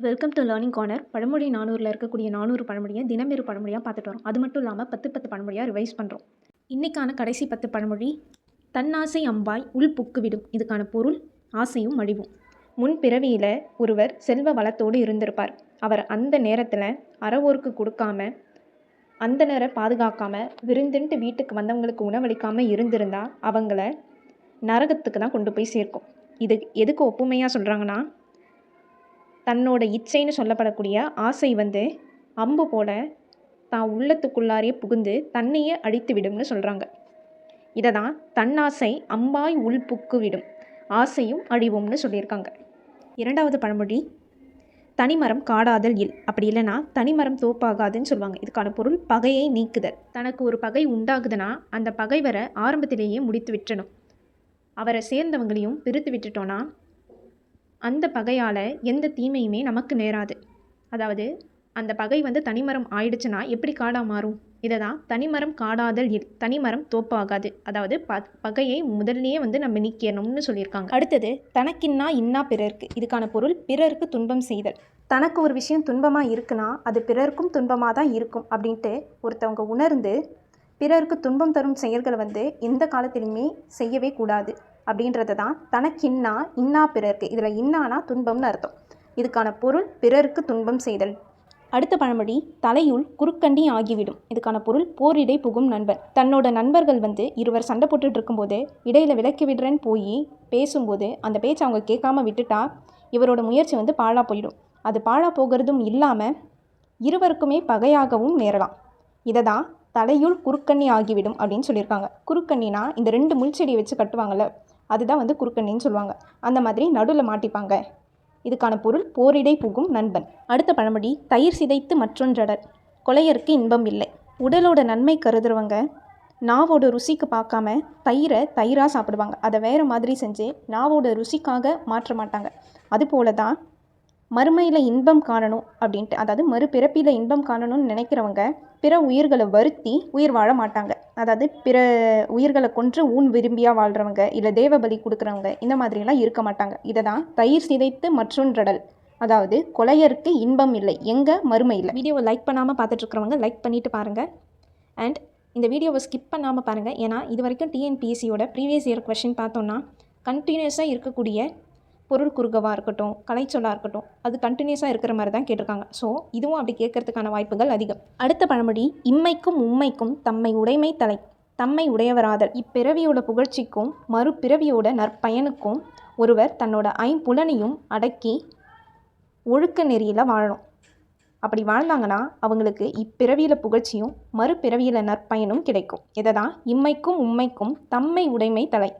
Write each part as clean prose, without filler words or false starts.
Welcome to learning corner. பழமொழி 400ல் இருக்கக்கூடிய 400 பழமொழியை தினமிரு பழமொழியாக பார்த்துட்டு வரோம். அது மட்டும் இல்லாமல் 10 பழமொழியாக ரிவைஸ் பண்ணுறோம். இன்றைக்கான கடைசி 10 பழமொழி, தன்னாசை அம்பாய் உள் புக்குவிடும். இதுக்கான பொருள் ஆசையும் அழிவும். முன் பிறவியில் ஒருவர் செல்வ வளத்தோடு இருந்திருப்பார். அவர் அந்த நேரத்தில் அறவோருக்கு கொடுக்காம, அந்தனரை பாதுகாக்காமல், விருந்துன்ட்டு வீட்டுக்கு வந்தவங்களுக்கு உணவளிக்காமல் இருந்திருந்தால் அவங்கள நரகத்துக்கு தான் கொண்டு போய் சேர்க்கும். இது எதுக்கு ஒப்புமையாக சொல்கிறாங்கன்னா, தன்னோட இச்சைன்னு சொல்லப்படக்கூடிய ஆசை அம்பு போல தான் உள்ளத்துக்குள்ளாரே புகுந்து தன்னையே அழித்து விடும்னு சொல்கிறாங்க. இதை தான் தன்னாசை அம்பாய் உள் புக்கு விடும், ஆசையும் அழிவும்னு சொல்லியிருக்காங்க. இரண்டாவது பழமொழி, தனிமரம் காடாதல் இல். அப்படி இல்லைன்னா தனிமரம் தோப்பாகாதுன்னு சொல்லுவாங்க. இதுக்கான பொருள் பகையை நீக்குதல். தனக்கு ஒரு பகை உண்டாகுதுன்னா அந்த பகைவரை ஆரம்பத்திலேயே முடித்து விட்டுணும். அவரை சேர்ந்தவங்களையும் பிரித்து விட்டுட்டோன்னா அந்த பகையால் எந்த தீமையுமே நமக்கு நேராது. அதாவது அந்த பகை தனிமரம் ஆயிடுச்சுன்னா எப்படி காடாக மாறும்? இதை தான் தனிமரம் காடாதல் இல், தனிமரம் தோப்பாகாது. அதாவது பகையை முதல்லையே நம்ம நீக்கணும்னு சொல்லியிருக்காங்க. அடுத்தது, தனக்கின்னா இன்னா பிறருக்கு. இதுக்கான பொருள் பிறருக்கு துன்பம் செய்தல். தனக்கு ஒரு விஷயம் துன்பமாக இருக்குன்னா அது பிறருக்கும் துன்பமாக தான் இருக்கும் அப்படின்ட்டு ஒருத்தவங்க உணர்ந்து பிறருக்கு துன்பம் தரும் செயல்களை எந்த காலத்திலுமே செய்யவே கூடாது அப்படின்றது தான் தனக்கின்னா இன்னா பிறருக்கு. இதில் இன்னானா துன்பம்னு அர்த்தம். இதுக்கான பொருள் பிறருக்கு துன்பம் செய்தல். அடுத்த பழமொழி, தலையுள் குறுக்கண்டி ஆகிவிடும். இதுக்கான பொருள் போரிடை புகும் நண்பர். தன்னோட நண்பர்கள் இருவர் சண்டை போட்டுட்டு இருக்கும்போது இடையில விலக்கி விடுறேன்னு போய் பேசும்போது அந்த பேச்சை அவங்க கேட்காம விட்டுட்டா இவரோட முயற்சி பாழா போயிடும். அது பாழா போகிறதும் இல்லாமல் இருவருக்குமே பகையாகவும் நேரலாம். இதை தான் தலையுள் குறுக்கண்ணி ஆகிவிடும் அப்படின்னு சொல்லியிருக்காங்க. குறுக்கண்ணினா இந்த 2 முள்செடியை வச்சு கட்டுவாங்கள்ல, அதுதான் குறுக்கண்ணின்னு சொல்லுவாங்க. அந்த மாதிரி நடுவில் மாட்டிப்பாங்க. இதுக்கான பொருள் போரிடை புகும் நண்பன். அடுத்த பழமொழி, தயிர் சிதைத்து மற்றொன்றடர். கொலையருக்கு இன்பம் இல்லை. உடலோட நன்மை கருதுறவங்க நாவோட ருசிக்கு பார்க்காம தயிரை தயிராக சாப்பிடுவாங்க. அதை வேறு மாதிரி செஞ்சு நாவோட ருசிக்காக மாற்ற மாட்டாங்க. அதுபோல தான் மறுமையில் இன்பம் காணணும் அப்படின்ட்டு, அதாவது மறுபிறப்பில் இன்பம் காணணும்னு நினைக்கிறவங்க பிற உயிர்களை வருத்தி உயிர் வாழ மாட்டாங்க. அதாவது பிற உயிர்களை கொன்று ஊன் விரும்பியாக வாழ்கிறவங்க, இல்லை தேவபலி கொடுக்குறவங்க, இந்த மாதிரிலாம் இருக்க மாட்டாங்க. இதை தான் தயிர் சிதைத்து மற்றொன்றடல், அதாவது கொலையருக்கு இன்பம் இல்லை, எங்கள் மறுமையில். வீடியோவை லைக் பண்ணாமல் பார்த்துட்ருக்கிறவங்க லைக் பண்ணிவிட்டு பாருங்கள். அண்ட் இந்த வீடியோவை ஸ்கிப் பண்ணாமல் பாருங்கள். ஏன்னா இது வரைக்கும் டிஎன்பிஎஸ்சியோட ப்ரீவியஸ் இயர் கொஷின் பார்த்தோன்னா கண்டினியூஸாக இருக்கக்கூடிய பொருள் குறுகவாக இருக்கட்டும், கலைச்சொல்லாக இருக்கட்டும், அது கண்டினியூஸாக இருக்கிற மாதிரி தான் கேட்டிருக்காங்க. ஸோ இதுவும் அப்படி கேட்கறதுக்கான வாய்ப்புகள் அதிகம். அடுத்த பழமொழி, இம்மைக்கும் உம்மைக்கும் தம்மை உடைமை தலை. தம்மை உடையவராதல். இப்பிறவியோட புகழ்ச்சிக்கும் மறுபிறவியோட நற்பயனுக்கும் ஒருவர் தன்னோட ஐம்புலனையும் அடக்கி ஒழுக்க நெறியில் வாழணும். அப்படி வாழ்ந்தாங்கன்னா அவங்களுக்கு இப்பிறவியில் புகழ்ச்சியும் மறுபிறவியில் நற்பயனும் கிடைக்கும். இதை தான் இம்மைக்கும் உம்மைக்கும் தம்மை உடைமை தலை,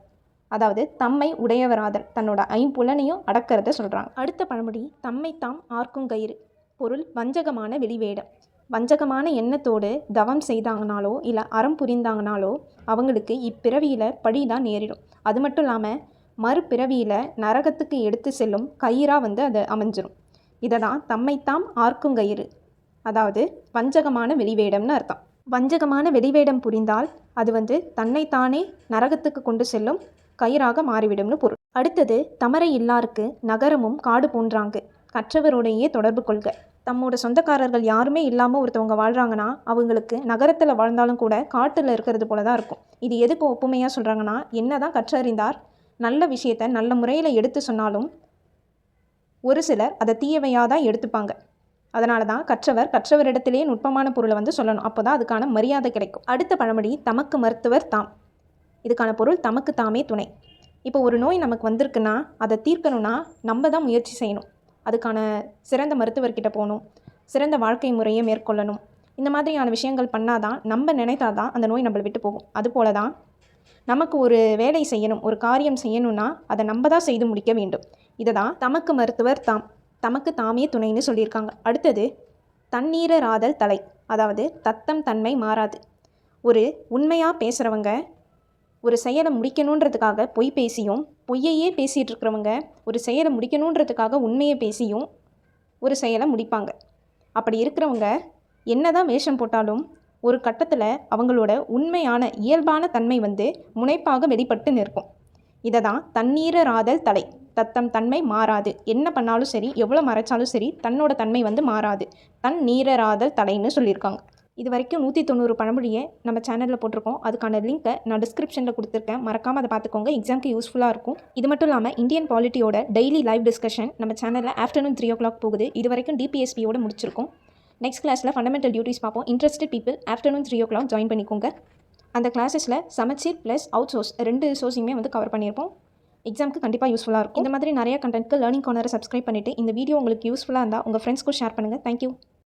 அதாவது தம்மை உடையவராதல், தன்னோட ஐம்புலனையும் அடக்கிறத சொல்கிறாங்க. அடுத்த பழமொழி, தம்மை தாம் ஆர்க்கும் கயிறு. பொருள் வஞ்சகமான வெளிவேடம். வஞ்சகமான எண்ணத்தோடு தவம் செய்தாங்கனாலோ இல்லை அறம் புரிந்தாங்கனாலோ அவங்களுக்கு இப்பிறவியில் பழி தான் நேரிடும். அது மட்டும் இல்லாமல் மறுபிறவியில் நரகத்துக்கு எடுத்து செல்லும் கயிறாக அது அமைஞ்சிரும். இதை தான் தம்மைத்தாம் ஆர்க்கும் கயிறு, அதாவது வஞ்சகமான வெளிவேடம்னு அர்த்தம். வஞ்சகமான வெளிவேடம் புரிந்தால் அது தன்னைத்தானே நரகத்துக்கு கொண்டு செல்லும் கயிறாக மாறிவிடும்னு பொருள். அடுத்தது, தமரை இல்லாருக்கு நகரமும் காடு போன்றாங்க. கற்றவரோடையே தொடர்பு கொள்க. தம்மோட சொந்தக்காரர்கள் யாருமே இல்லாமல் ஒருத்தவங்க வாழ்கிறாங்கன்னா அவங்களுக்கு நகரத்தில் வாழ்ந்தாலும் கூட காட்டில் இருக்கிறது போல தான் இருக்கும். இது எதுக்கு ஒப்புமையாக சொல்கிறாங்கன்னா, என்ன தான் கற்றறிந்தார் நல்ல விஷயத்தை நல்ல முறையில் எடுத்து சொன்னாலும் ஒரு சிலர் அதை தீயவையாக தான் எடுத்துப்பாங்க. அதனால தான் கற்றவரிடத்திலேயே நுட்பமான பொருளை சொல்லணும். அப்போ தான் அதுக்கான மரியாதை கிடைக்கும். அடுத்த பழமொழி, தமக்கு மருத்துவர் தாம். இதுக்கான பொருள் தமக்கு தாமே துணை. இப்போ ஒரு நோய் நமக்கு வந்திருக்குன்னா அதை தீர்க்கணும்னா நம்ம தான் முயற்சி செய்யணும். அதுக்கான சிறந்த மருத்துவர்கிட்ட போகணும், சிறந்த வாழ்க்கை முறையை மேற்கொள்ளணும். இந்த மாதிரியான விஷயங்கள் பண்ணாதான், நம்ம நினைத்தாதான் அந்த நோய் நம்மளை விட்டு போகும். அதுபோல தான் நமக்கு ஒரு வேலை செய்யணும், ஒரு காரியம் செய்யணும்னா அதை நம்ம தான் செய்து முடிக்க வேண்டும். இதை தான் தமக்கு மருத்துவர் தாம், தமக்கு தாமே துணைன்னு சொல்லியிருக்காங்க. அடுத்தது, தண்ணீராதல் தலை, அதாவது தத்தம் தன்மை மாறாது. ஒரு உண்மையாக பேசுகிறவங்க ஒரு செயலை முடிக்கணுன்றதுக்காக பொய் பேசியும், பொய்யையே பேசிகிட்டு இருக்கிறவங்க ஒரு செயலை முடிக்கணுன்றதுக்காக உண்மையை பேசியும் ஒரு செயலை முடிப்பாங்க. அப்படி இருக்கிறவங்க என்ன தான் வேஷம் போட்டாலும் ஒரு கட்டத்தில் அவங்களோட உண்மையான இயல்பான தன்மை முனைப்பாக வெளிப்பட்டு நிற்கும். இதை தான் தண்ணீராதல் தலை, தத்தம் தன்மை மாறாது. என்ன பண்ணாலும் சரி, எவ்வளோ மறைச்சாலும் சரி, தன்னோட தன்மை வந்து மாறாது. தன் நீரறாதல் தடைன்னு சொல்லியிருக்காங்க. இது வரைக்கும் 190 பழமொழியை நம்ம சேனலில் போட்டிருக்கோம். அதுக்கான லிங்க்கை நான் டிஸ்கிரிப்ஷனில் கொடுத்துருக்கேன். மறக்காமல் அதை பார்த்துக்கோங்க. எக்ஸாமுக்கு யூஸ்ஃபுல்லாக இருக்கும். இது மட்டும் இல்லாமல் இந்தியன் பாலிட்டியோட டெய்லி லைவ் டிஸ்கஷன் நம்ம சேனலில் ஆஃப்டர்நூன் 3 o'clock போகுது. இது வரைக்கும் டிபிஎஸ்பியோட முடிச்சிருக்கோம். நெக்ஸ்ட் கிளாஸில் ஃபண்டமெண்டல் டியூட்டிஸ் பார்ப்போம். Interested people afternoon 3 o'clock join பண்ணிக்கோங்க. அந்த கிளாஸஸில் சமச்சீர் ப்ளஸ் அவுட் சோர்ஸ் 2 சோர்ஸையுமே வந்து கவர் பண்ணியிருப்போம். எக்ஸாமுக்கு கண்டிப்பாக யூஸ்ஃபுல்லாக இருக்கும். இந்த மாதிரி நிறைய கண்டென்ட்க்கு லேர்னிங் கார்னரை சப்ஸ்கிரைப் பண்ணிவிட்டு இந்த வீடியோ உங்களுக்கு யூஸ்ஃபுல்லாக இருந்தால் உங்கள் ஃப்ரெண்ட்ஸ்க்கும் ஷேர் பண்ணுங்கள். தேங்க்யூ.